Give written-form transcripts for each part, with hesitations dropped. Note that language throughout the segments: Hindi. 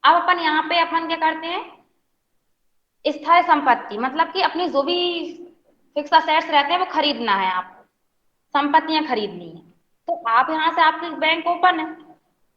अब अपन यहाँ पे अपन क्या करते हैं, स्थायी संपत्ति मतलब कि अपनी जो भी फिक्स असेट्स रहते हैं वो खरीदना है आपको, संपत्तियां खरीदनी है। तो आप यहाँ से, आपकी बैंक ओपन है,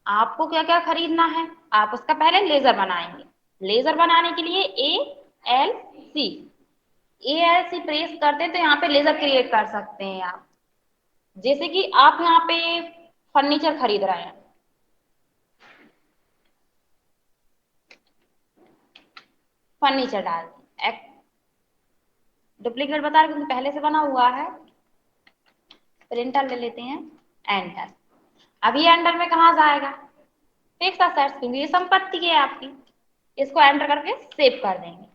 आपको क्या क्या खरीदना है, आप उसका पहले लेजर बनाएंगे। लेजर बनाने के लिए ALC, ALC प्रेस करते हैं तो यहाँ पे लेजर क्रिएट कर सकते हैं आप। जैसे कि आप यहाँ पे फर्नीचर खरीद रहे हैं, फर्नीचर डाल डुप्लीकेट बता रहे क्योंकि पहले से बना हुआ है। प्रिंटर ले लेते हैं, एंटर। अब ये अंडर में कहाँ जाएगा, फिक्स असेट्स, क्योंकि ये संपत्ति है आपकी। इसको एंटर करके सेव कर देंगे।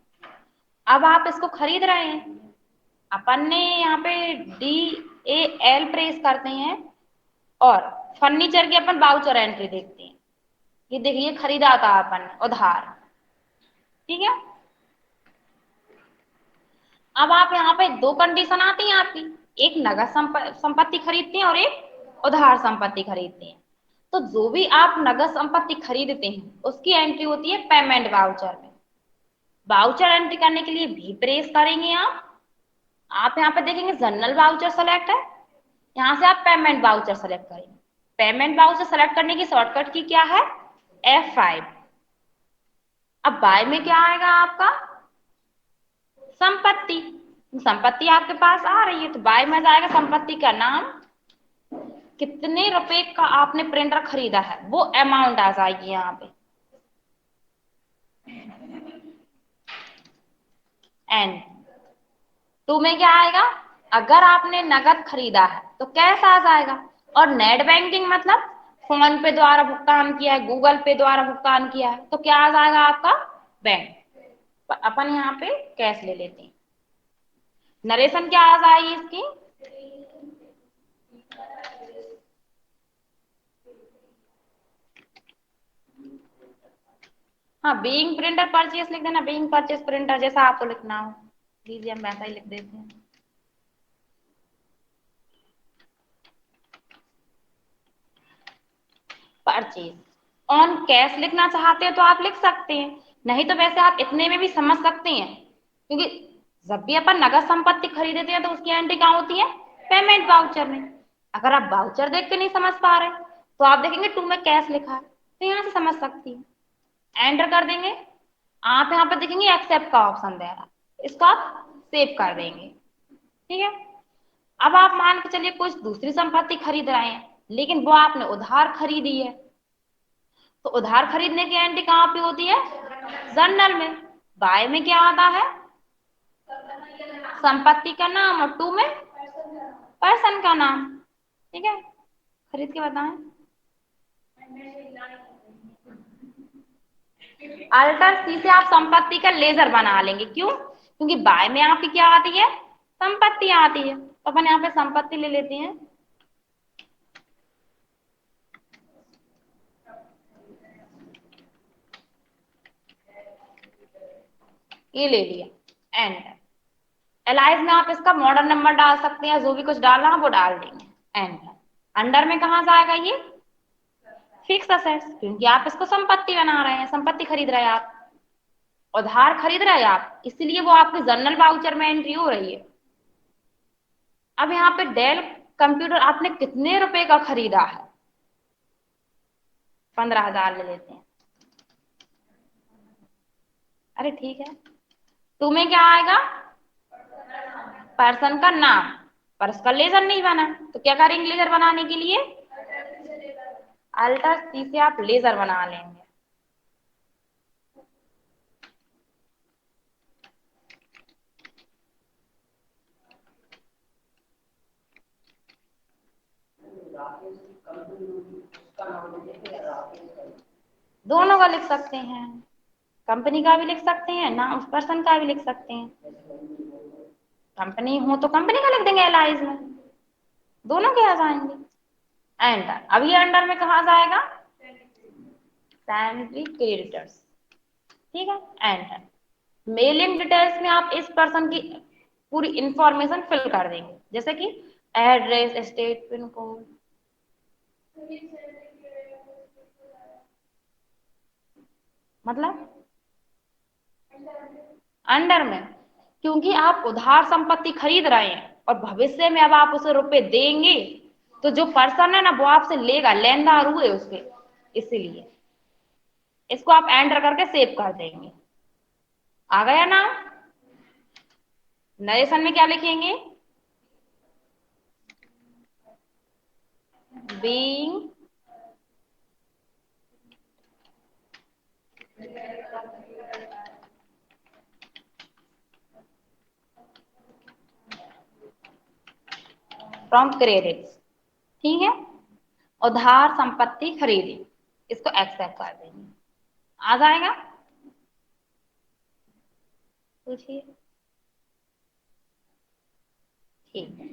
अब आप इसको खरीद रहे हैं, अपन ने यहाँ पे DAL प्रेस करते हैं और फर्नीचर की अपन बाउचर एंट्री देखते हैं। ये देखिए खरीदा था अपन उधार, ठीक है। अब आप यहाँ पे दो कंडीशन आती है आपकी, एक नगद संपत्ति खरीदते हैं और एक उधार संपत्ति खरीदते हैं। तो जो भी आप नगद संपत्ति खरीदते हैं उसकी एंट्री होती है पेमेंट वाउचर में। वाउचर एंट्री करने के लिए भी प्रेस करेंगे आप यहाँ पे देखेंगे जनरल वाउचर सेलेक्ट है, यहाँ से आप पेमेंट वाउचर सेलेक्ट करेंगे। पेमेंट वाउचर सेलेक्ट करने की शॉर्टकट की क्या है, F5। अब बाय में क्या आएगा आपका, संपत्ति। संपत्ति आपके पास आ रही है तो बाय में जाएगा संपत्ति का नाम, कितने रुपए का आपने प्रिंटर खरीदा है वो अमाउंट आ जाएगी यहाँ पे, एंड टू में क्या आएगा, अगर आपने नगद खरीदा है तो कैश आ जाएगा। और नेट बैंकिंग मतलब फोन पे द्वारा भुगतान किया है, गूगल पे द्वारा भुगतान किया है तो क्या आ जाएगा आपका, बैंक। अपन यहाँ पे कैश ले लेते हैं। नरेशन क्या आ जाएगी इसकी, हाँ बीइंग प्रिंटर परचेस लिख देना, बीइंग परचेस प्रिंटर, जैसा आपको लिखना हो लीजिए, हम वैसा ही लिख देते हैं। परचेज ऑन कैश लिखना चाहते हैं तो आप लिख सकते हैं, नहीं तो वैसे आप इतने में भी समझ सकते हैं, क्योंकि जब भी अपन नगद संपत्ति खरीदते हैं तो उसकी एंट्री कहाँ होती है, पेमेंट वाउचर में। अगर आप वाउचर देख के नहीं समझ पा रहे तो आप देखेंगे टू में कैश लिखा है तो यहाँ से समझ सकती है, एंटर कर देंगे। आप यहाँ पे देखेंगे एक्सेप्ट का ऑप्शन दे रहा है, इसको आप सेव कर देंगे, ठीक है। अब आप मान के चलिए कुछ दूसरी संपत्ति खरीद रहे हैं लेकिन वो आपने उधार खरीदी है, तो उधार खरीदने की एंट्री कहाँ पे होती है, जर्नल में। बाय में क्या आता है, संपत्ति का नाम, और टू में पर्सन का नाम, ठीक है। खरीद के बताएं। अल्टर सी से आप संपत्ति का लेजर बना लेंगे, क्यों, क्योंकि बाय में आपकी क्या आती है, संपत्ति आती है, तो अपन यहाँ पे संपत्ति ले लेते हैं। ये ले लिया, एंटर। एलाइज में आप इसका मॉडल नंबर डाल सकते हैं, जो भी कुछ डालना है वो डाल देंगे, एंटर। अंडर में कहा जाएगा ये, फिक्स असेट्स, क्योंकि आप इसको संपत्ति बना रहे हैं, संपत्ति खरीद रहे हैं आप, उधार खरीद रहे हैं आप, इसलिए वो आपके जनरल वाउचर में एंट्री हो रही है। अब यहाँ पे डेल कंप्यूटर आपने कितने रुपए का खरीदा है, 15,000 ले लेते हैं। अरे ठीक है, तुम्हें क्या आएगा, पर्सन का नाम, पर उसका लेजर नहीं बना, तो क्या करेंगे लेजर बनाने के लिए, अल्टर सी से आप लेजर बना लेंगे। दोनों का लिख सकते हैं, कंपनी का भी लिख सकते हैं ना, उस पर्सन का भी लिख सकते हैं। कंपनी हो तो कंपनी का लिख देंगे एलाइज में, दोनों के आ जाएंगे, एंटर। अब ये अंडर में कहा जाएगा, सैलरी क्रेडिटर्स, ठीक है, एंटर। मेलिंग डिटेल्स में आप इस पर्सन की पूरी इंफॉर्मेशन फिल कर देंगे, जैसे कि एड्रेस, स्टेट, पिन कोड। मतलब अंडर में, क्योंकि आप उधार संपत्ति खरीद रहे हैं और भविष्य में अब आप उसे रुपए देंगे, तो जो पर्सन है ना वो आपसे लेगा, लेनदार हुए उसके, इसीलिए इसको आप एंटर करके सेव कर देंगे। आ गया नाम। नरेशन में क्या लिखेंगे? बीइंग फ्रॉम क्रेडिट, ठीक है, उधार संपत्ति खरीदी, इसको एक्सेप्ट कर देंगे। आ जाएगा? पूछिए। ठीक है।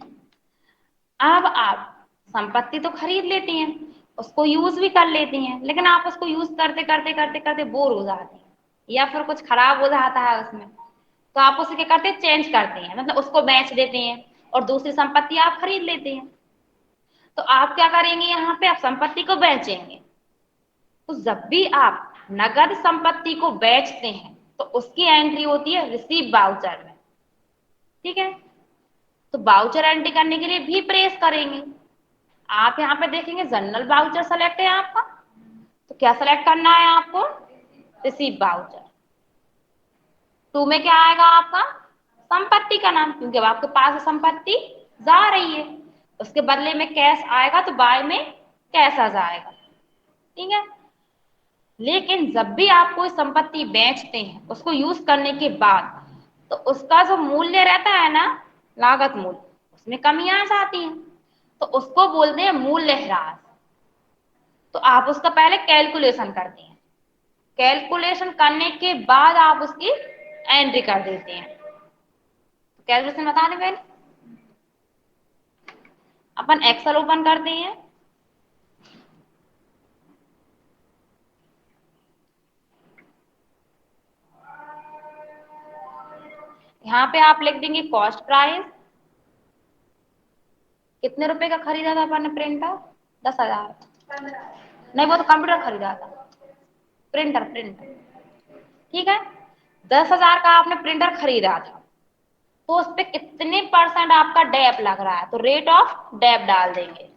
अब आप संपत्ति तो खरीद लेती हैं, उसको यूज भी कर लेती हैं, लेकिन आप उसको यूज करते करते करते करते बोर हो जाती हैं, या फिर कुछ खराब हो जाता है उसमें, तो आप उसे क्या करते हैं? चेंज करते हैं, मतलब उसको बेच देते हैं और दूसरी संपत्ति आप खरीद लेते हैं। तो आप क्या करेंगे? यहाँ पे आप संपत्ति को बेचेंगे। तो जब भी आप नगद संपत्ति को बेचते हैं तो उसकी एंट्री होती है रिसीव वाउचर में, ठीक है। तो वाउचर एंट्री करने के लिए भी प्रेस करेंगे। आप यहाँ पे देखेंगे जनरल वाउचर सेलेक्ट है आपका, तो क्या सेलेक्ट करना है आपको? Receive voucher. टू में क्या आएगा आपका? संपत्ति का नाम, क्योंकि अब आपके पास संपत्ति जा रही है, उसके बदले में कैश आएगा, तो बाय में कैश आ जाएगा, ठीक है। लेकिन जब भी आप कोई संपत्ति बेचते हैं उसको यूज करने के बाद, तो उसका जो मूल्य रहता है ना, लागत मूल्य, उसमें कमियां आ जाती हैं, तो उसको बोलते हैं मूल्य ह्रास। तो आप उसका पहले कैलकुलेशन करते हैं, कैलकुलेशन करने के बाद आप उसकी एंट्री कर देते हैं। तो कैलकुलेशन बता दें पहले। अपन एक्सेल ओपन करते हैं। यहाँ पे आप लिख देंगे कॉस्ट प्राइस, कितने रुपए का खरीदा था अपन ने प्रिंटर? 10,000। नहीं, वो तो कंप्यूटर खरीदा था, प्रिंटर प्रिंटर, ठीक है। 10,000 का आपने प्रिंटर खरीदा था, तो उस पे कितने परसेंट आपका डेप लग रहा है, तो रेट ऑफ डेप डाल देंगे।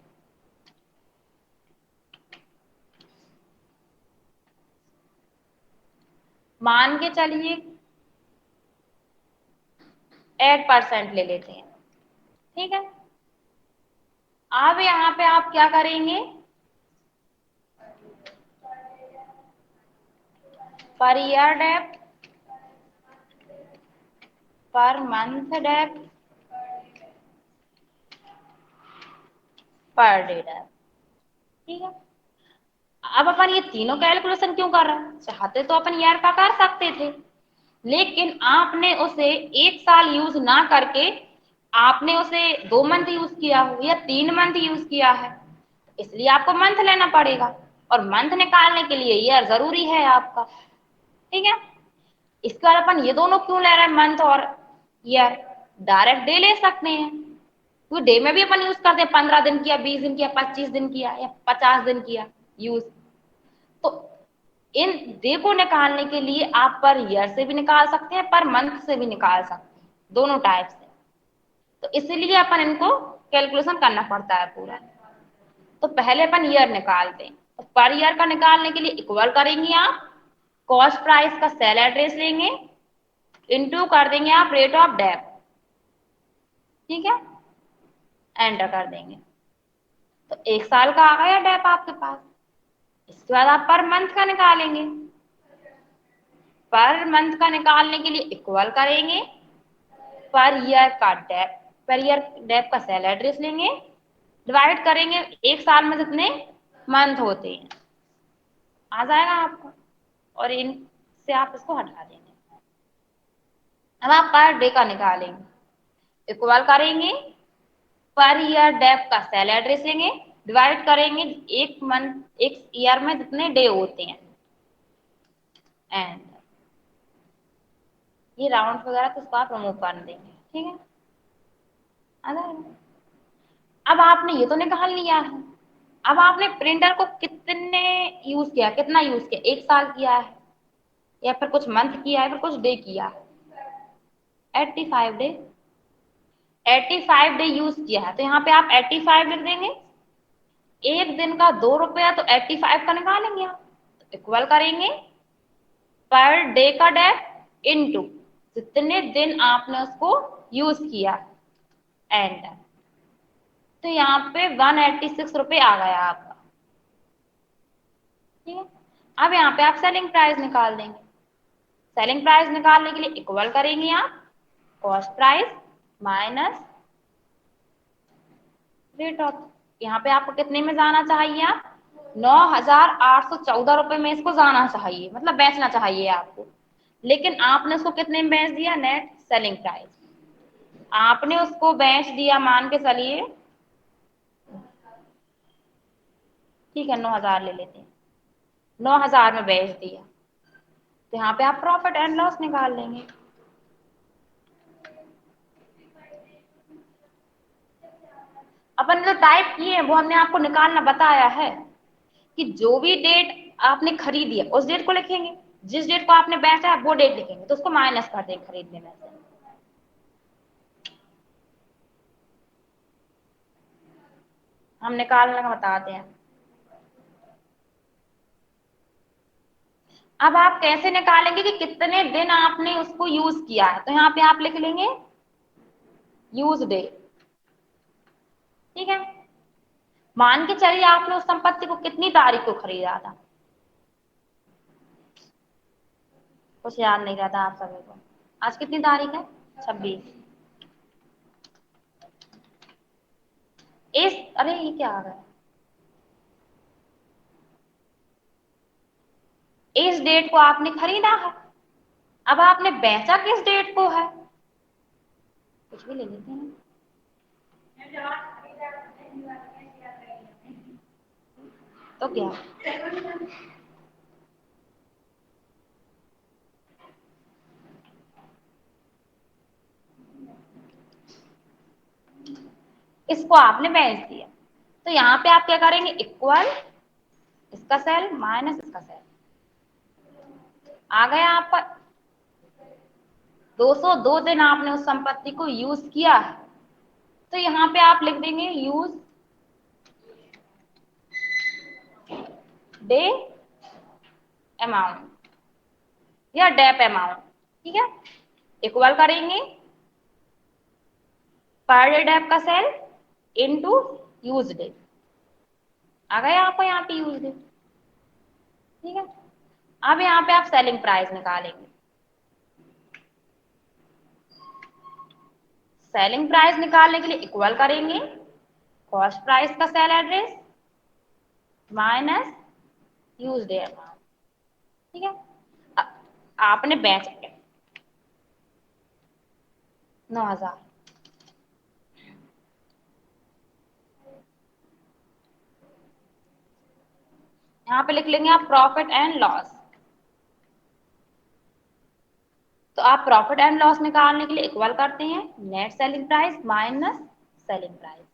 मान के चलिए 8% ले लेते हैं, ठीक है। अब यहाँ पे आप क्या करेंगे? Per year dep, per month dep, per day dep, ठीक है। अब अपन ये तीनों कैलकुलेशन क्यों कर रहे हैं? चाहते तो अपन ईयर का कर सकते थे, लेकिन आपने उसे 1 साल यूज ना करके आपने उसे 2 मंथ यूज किया हो या 3 मंथ यूज किया है, इसलिए आपको मंथ लेना पड़ेगा, और मंथ निकालने के लिए ईयर जरूरी है आपका, ठीक है। इसके बाद अपन ये दोनों क्यों ले रहे हैं, मंथ और ईयर? डायरेक्ट डे ले सकते हैं, क्योंकि डे में भी अपन यूज करते हैं, 15 दिन किया, 20 दिन किया, 25 दिन किया, या 50 दिन किया यूज। तो इन डे को निकालने के लिए आप पर ईयर से भी निकाल सकते हैं, पर मंथ से भी निकाल सकते हैं, दोनों टाइप से। तो इसीलिए अपन इनको कैलकुलेशन करना पड़ता है पूरा। तो पहले अपन ईयर निकालते हैं, तो पर ईयर का निकालने के लिए इक्वल करेंगे आप, कॉस्ट प्राइस का सेल एड्रेस लेंगे, इनटू कर देंगे आप रेट ऑफ डेप, ठीक है, एंटर कर देंगे। तो 1 साल का आ गया डेप आपके पास। इसके बाद आप पर मंथ का निकालेंगे, पर मंथ का निकालने के लिए इक्वल करेंगे पर ईयर का डेप, पर ईयर डेप का सेल एड्रेस लेंगे, डिवाइड करेंगे 1 साल में जितने मंथ होते हैं, आ जाएगा आपको, और इनसे आप इसको हटा देंगे। अब आप पर डे का निकालेंगे, इक्वल करेंगे पर ईयर डेप का सेल एड्रेस लेंगे, डिवाइड करेंगे 1 मंथ 1 ईयर में जितने डे होते हैं, एंड ये राउंड वगैरह तो उसको आप रिमूव कर देंगे, ठीक है। आ जाएगा। अब आपने ये तो निकाल लिया है, अब आपने प्रिंटर को कितने यूज किया, कितना यूज किया? 1 साल किया है, या फिर कुछ मंथ किया है, फिर कुछ डे किया है। 85 डे, 85 डे यूज किया है, तो यहाँ पे आप 85 लिख देंगे। एक दिन का 2 रुपया, तो 85 का निकालेंगे आप, इक्वल करेंगे पर डे का डेट इनटू जितने दिन आपने उसको यूज किया, एंड तो यहाँ पे 186 रुपये आ गया आपका। ठीक है, अब यहाँ पे आप सेलिंग प्राइस निकाल देंगे। सेलिंग प्राइस निकालने के लिए इक्वल करेंगे आप cost price minus rate of. यहाँ पे आपको कितने में जाना चाहिए, आप 9,814 रुपये में इसको जाना चाहिए, मतलब बेचना चाहिए आपको। लेकिन आपने उसको कितने में बेच दिया, नेट सेलिंग प्राइस आपने उसको बेच दिया, मान के चलिए, ठीक है 9,000 ले लेते हैं, 9,000 में बेच दिया, तो यहाँ पे आप प्रॉफिट एंड लॉस निकाल लेंगे। अपन जो टाइप किए हैं वो हमने आपको निकालना बताया है कि जो भी डेट आपने खरीदी है उस डेट को लिखेंगे, जिस डेट को आपने बेचा है वो डेट लिखेंगे, तो उसको माइनस कर देंगे खरीदने में से। हम निकालना का बताते हैं। अब आप कैसे निकालेंगे कि कितने दिन आपने उसको यूज किया है, तो यहाँ पे आप लिख लेंगे यूज डे। ठीक है, मान के चलिए आपने उस संपत्ति को कितनी तारीख को खरीदा था, कुछ याद नहीं रहता आप सभी को। आज कितनी तारीख है, 26। इस अरे ये क्या आ गया, इस डेट को आपने खरीदा है, अब आपने बेचा किस डेट को है, कुछ भी ले लेते हैं। तो क्या, इसको आपने बेच दिया, तो यहाँ पे आप क्या करेंगे, इक्वल इसका सेल माइनस इसका सेल, आ गया आपका 202 दिन आपने उस संपत्ति को यूज किया है, तो यहाँ पे आप लिख देंगे यूज डे अमाउंट या डेप अमाउंट। ठीक है, इक्वल करेंगे पर डे डेप का सेल इनटू यूज डे, आ गया आपको यहाँ पे यूज डे। ठीक है, अब यहाँ पे आप सेलिंग प्राइस निकालेंगे। सेलिंग प्राइस निकालने के लिए इक्वल करेंगे कॉस्ट प्राइस का सेल एड्रेस माइनस यूज डे अमाउंट। ठीक है, आपने बेच के 9,000, यहाँ पे लिख लेंगे आप प्रॉफिट एंड लॉस। तो आप प्रॉफिट एंड लॉस निकालने के लिए इक्वल करते हैं net selling price minus selling price.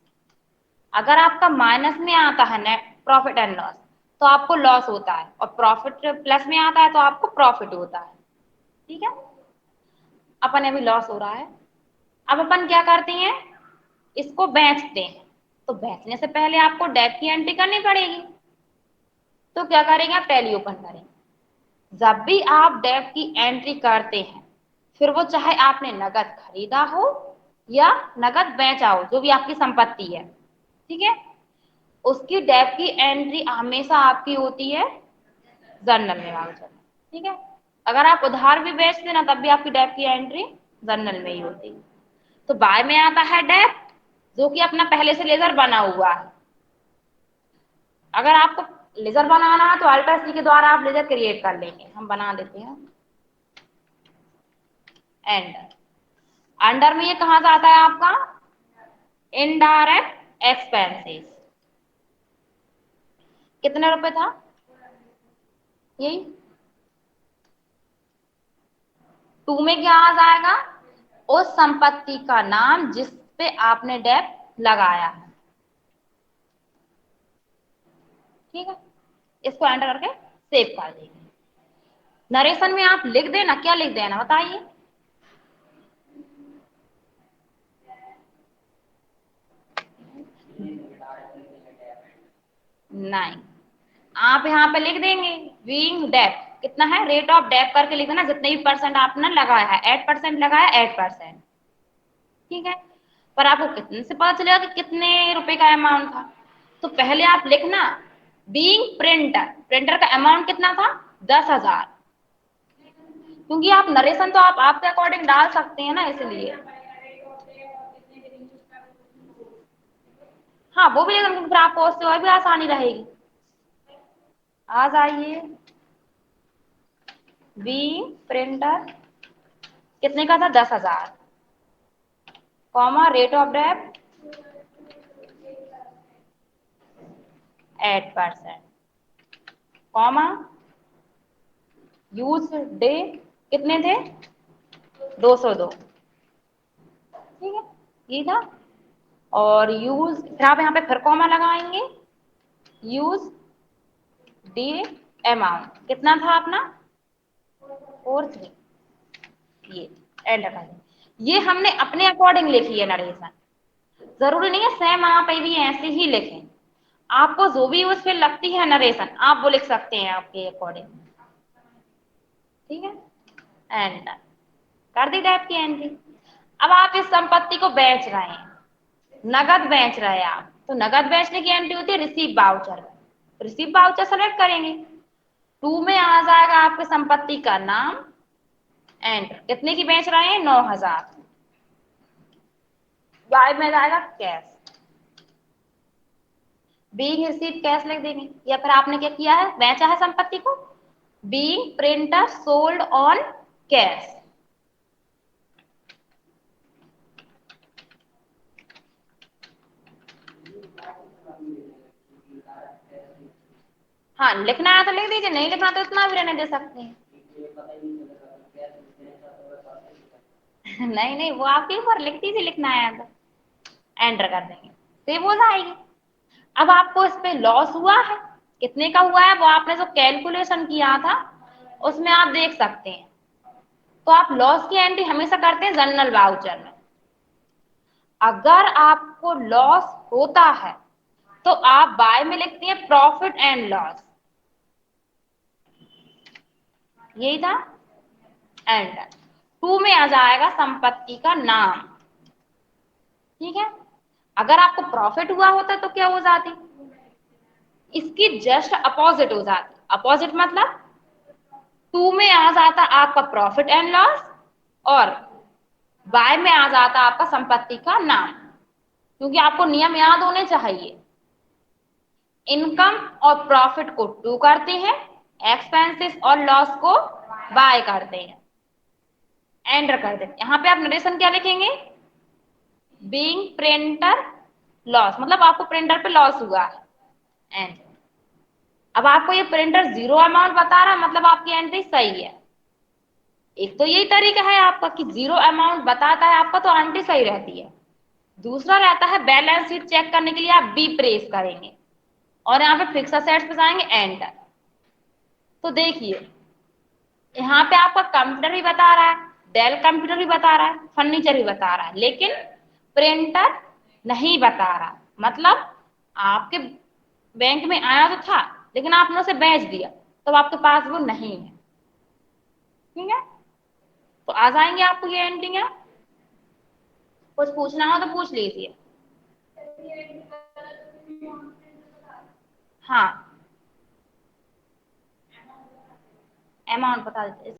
अगर आपका माइनस में आता है नेट प्रॉफिट एंड लॉस तो आपको लॉस होता है, और प्रॉफिट प्लस में आता है तो आपको प्रॉफिट होता है। ठीक है, अपन अभी लॉस हो रहा है। अब अपन क्या करते हैं, इसको बेचते हैं, तो बेचने से पहले आपको डेट की एंट्री करनी पड़ेगी, तो क्या करेंगे आप टैली ओपन करेंगे। जब भी आप डेट की एंट्री करते हैं, फिर वो चाहे आपने नगद खरीदा हो या नगद बेचा हो, जो भी आपकी संपत्ति है, ठीक है, उसकी डेट की एंट्री हमेशा आपकी होती है जर्नल में वाउचर में। ठीक है, अगर आप उधार भी बेचते ना तब भी आपकी डेट की एंट्री जर्नल में ही होती है। तो बाय में आता है डेट, जो कि अपना पहले से लेजर बना हुआ है। अगर आपको लेजर बनाना है तो अल्टर सी के द्वारा आप लेजर क्रिएट कर लेंगे, हम बना देते हैं। एंड अंडर में ये कहा जाता है आपका इनडायरेक्ट एक्सपेंसेस, कितने रुपए था, यही 2 में क्या आ जाएगा, उस संपत्ति का नाम जिस पे आपने डेप लगाया है। ठीक है, इसको एंटर करके सेव कर देंगे। नरेशन में आप लिख देना, क्या लिख देना बताइए। नहीं, आप यहाँ पे लिख देंगे बीइंग डेप, कितना है रेट ऑफ डेप करके लिख देना, जितने भी परसेंट आपने लगाया है, 8% लगाया, 8%। ठीक है, पर आपको कितने से पता चलेगा कि कितने रुपए का अमाउंट था? तो पहले आप लिखना बीइंग प्रिंटर, प्रिंटर का अमाउंट कितना था, 10,000। क्योंकि आप नरेशन तो आप आपके अकॉर्डिंग डाल सकते हैं ना, इसलिए। हाँ वो भी लेकिन फिर आपको उससे और भी आसानी रहेगी। आ जाइए, बीइंग प्रिंटर कितने का था, 10,000, comma rate of dep 8%, comma use day कितने थे, 202। ठीक है, ये था। और यूज, फिर आप यहाँ पे फिर कॉमा लगाएंगे, यूज डे अमाउंट कितना था अपना, 43। ये एंड कर दें। ये हमने अपने अकॉर्डिंग लिखी है नरेशन, जरूरी नहीं है सेम आप भी ऐसे ही लिखें। आपको जो भी उस पर लगती है नरेशन आप वो लिख सकते हैं आपके अकॉर्डिंग। ठीक है, एंड कर दी टाइप की एंट्री। अब आप इस संपत्ति को बेच रहे हैं, नगद बेच रहे हैं आप, तो नगद बेचने की एंट्री होती है receive voucher. Receive voucher select करेंगे, टू में आ जाएगा आपके संपत्ति का नाम, एंड कितने की बेच रहे हैं, 9,000। वाई में जाएगा कैश, बीइंग रिसीव कैश लिख देंगे, या फिर आपने क्या किया है, बेचा है संपत्ति को, being printer sold on cash. हाँ लिखना है तो लिख दीजिए, नहीं लिखना तो इतना भी रहने दे सकते हैं। नहीं नहीं, वो आपके ऊपर, लिख दीजिए, लिखना है तो एंटर कर देंगे, सेव हो जाएगी। अब आपको इस पे लॉस हुआ है, कितने का हुआ है वो आपने जो कैलकुलेशन किया था उसमें आप देख सकते हैं। तो आप लॉस की एंट्री हमेशा करते हैं जनरल वाउचर में। अगर आपको लॉस होता है तो आप बाय में लिखते हैं प्रॉफिट एंड लॉस, यही था। एंड टू में आ जाएगा संपत्ति का नाम। ठीक है, अगर आपको प्रॉफिट हुआ होता तो क्या हो जाती, इसकी जस्ट अपोजिट हो जाती। अपोजिट मतलब टू में आ जाता आपका प्रॉफिट एंड लॉस, और बाय में आ जाता आपका संपत्ति का नाम। क्योंकि आपको नियम याद होने चाहिए, इनकम और प्रॉफिट को टू करते हैं, एक्सपेंसेस और लॉस को बाय करते हैं। एंटर कर देते, यहाँ पे आप नरेशन क्या लिखेंगे, बीइंग प्रिंटर लॉस, मतलब आपको प्रिंटर पे लॉस हुआ है। एंड अब आपको ये प्रिंटर जीरो अमाउंट बता रहा है, मतलब आपकी एंट्री सही है। एक तो यही तरीका है आपका कि जीरो अमाउंट बताता है आपका, तो एंट्री सही रहती है। दूसरा रहता है बैलेंस शीट चेक करने के लिए आप बी प्रेस करेंगे और यहाँ पे फिक्स असेट्स पे जाएंगे, एंटर। तो देखिए यहाँ पे आपका कंप्यूटर भी बता रहा है, डेल कंप्यूटर भी बता रहा है, फर्नीचर भी बता रहा है, लेकिन प्रिंटर नहीं बता रहा। मतलब आपके बैंक में आया तो था, लेकिन आपने उसे बेच दिया, तो आपके पास वो नहीं है। ठीक है, तो आ जाएंगे आपको ये एंट्रियां। कुछ पूछना हो तो पूछ लीजिए। हाँ, अमाउंट बता देते